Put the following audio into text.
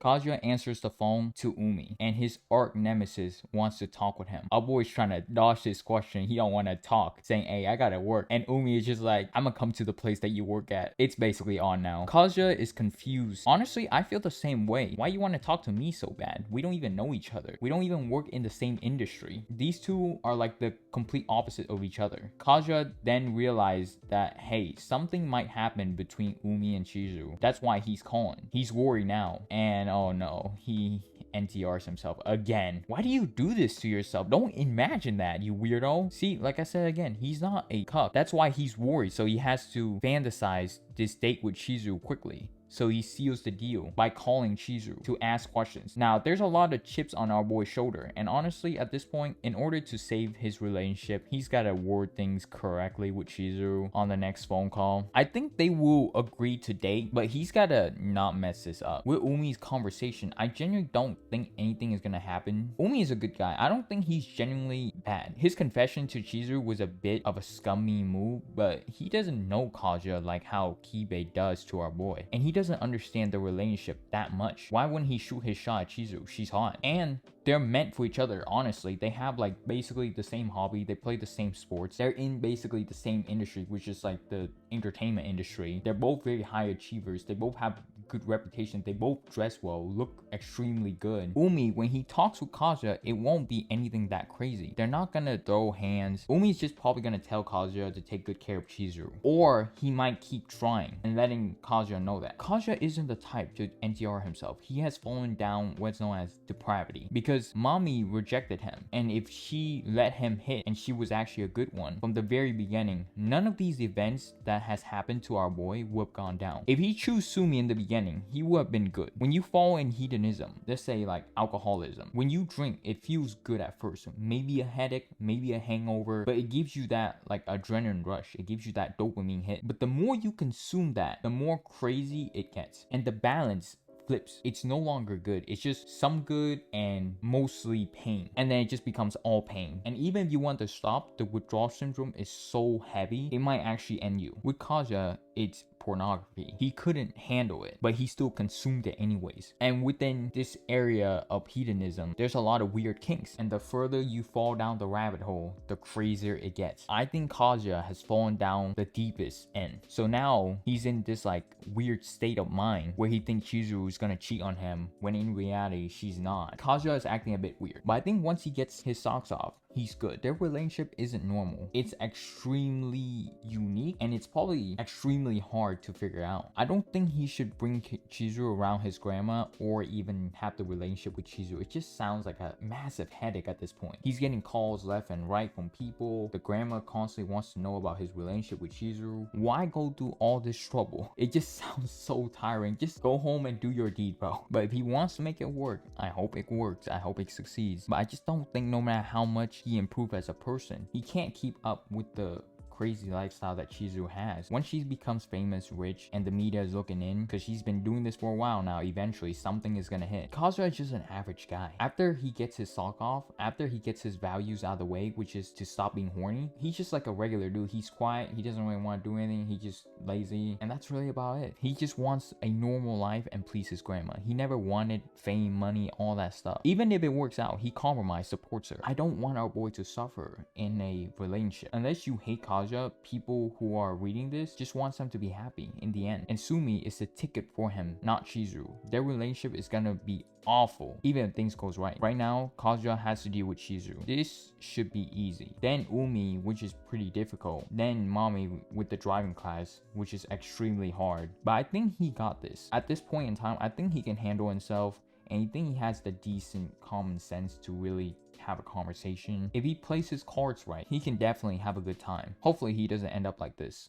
Kazuya answers the phone to Umi, and his arch nemesis wants to talk with him. Our boy's trying to dodge this question. He don't want to talk, saying, hey, I gotta work. And Umi is just like, I'm gonna come to the place that you work at. It's basically on now. Kazuya is confused. Honestly, I feel the same way. Why you want to talk to me so bad? We don't even know each other. We don't even work in the same industry. These two are like the complete opposite of each other. Kazuya then realized that, hey, something might happen between Umi and Chizuru. That's why he's calling. He's worried now. And oh no, he NTRs himself again. Why do you do this to yourself? Don't imagine that, you weirdo. See, like I said again, he's not a cuck. That's why he's worried. So he has to fantasize this date with Chizuru quickly. So he seals the deal by calling Chizuru to ask questions. Now, there's a lot of chips on our boy's shoulder. And honestly, at this point, in order to save his relationship, he's got to word things correctly with Chizuru on the next phone call. I think they will agree to date, but he's got to not mess this up. With Umi's conversation, I genuinely don't think anything is going to happen. Umi is a good guy. I don't think he's genuinely bad. His confession to Chizuru was a bit of a scummy move, but he doesn't know Kazuya like how Kibe does to our boy. And he doesn't understand the relationship that much. Why wouldn't he shoot his shot at Chizuru? She's hot. And they're meant for each other, honestly. They have like basically the same hobby. They play the same sports. They're in basically the same industry, which is like the entertainment industry. They're both very high achievers. They both have good reputation. They both dress well, look extremely good. Umi, when he talks with Kazuya, it won't be anything that crazy. They're not gonna throw hands. Umi's just probably gonna tell Kazuya to take good care of Chizuru. Or he might keep trying and letting Kazuya know that. Kazuya isn't the type to NTR himself. He has fallen down what's known as depravity because mommy rejected him. And if she let him hit and she was actually a good one from the very beginning, none of these events that has happened to our boy would have gone down. If he chose Sumi in the beginning, he would have been good. When you fall in hedonism, let's say like alcoholism, when you drink, it feels good at first. Maybe a headache, maybe a hangover, but it gives you that like adrenaline rush. It gives you that dopamine hit. But the more you consume that, the more crazy it gets. And the balance flips. It's no longer good. It's just some good and mostly pain. And then it just becomes all pain. And even if you want to stop, the withdrawal syndrome is so heavy, it might actually end you. With Kazuya, it's pornography. He couldn't handle it, but he still consumed it anyways. And within this area of hedonism, there's a lot of weird kinks. And the further you fall down the rabbit hole, the crazier it gets. I think Kazuya has fallen down the deepest end. So now he's in this like weird state of mind where he thinks Chizuru is gonna cheat on him when in reality she's not. Kazuya is acting a bit weird, but I think once he gets his socks off, he's good. Their relationship isn't normal. It's extremely unique and it's probably extremely hard to figure out. I don't think he should bring Chizuru around his grandma or even have the relationship with Chizuru. It just sounds like a massive headache at this point. He's getting calls left and right from people. The grandma constantly wants to know about his relationship with Chizuru. Why go through all this trouble? It just sounds so tiring. Just go home and do your deed, bro. But if he wants to make it work, I hope it works. I hope it succeeds. But I just don't think no matter how much he improved as a person, he can't keep up with the crazy lifestyle that Chizuru has. Once she becomes famous, rich, and the media is looking in, because she's been doing this for a while now, eventually something is gonna hit. Kazuya is just an average guy. After he gets his sock off, after he gets his values out of the way, which is to stop being horny, he's just like a regular dude. He's quiet, he doesn't really want to do anything, he's just lazy, and that's really about it. He just wants a normal life and please his grandma. He never wanted fame, money, all that stuff. Even if it works out, he compromised, supports her. I don't want our boy to suffer in a relationship. Unless you hate Kazuya, people who are reading this just wants him to be happy in the end. And Sumi is the ticket for him, not Chizuru. Their relationship is gonna be awful, even if things goes right. Right now, Kazuya has to deal with Chizuru. This should be easy. Then Umi, which is pretty difficult. Then Mommy with the driving class, which is extremely hard. But I think he got this. At this point in time, I think he can handle himself. And I think he has the decent common sense to really have a conversation. If he plays his cards right, he can definitely have a good time. Hopefully he doesn't end up like this.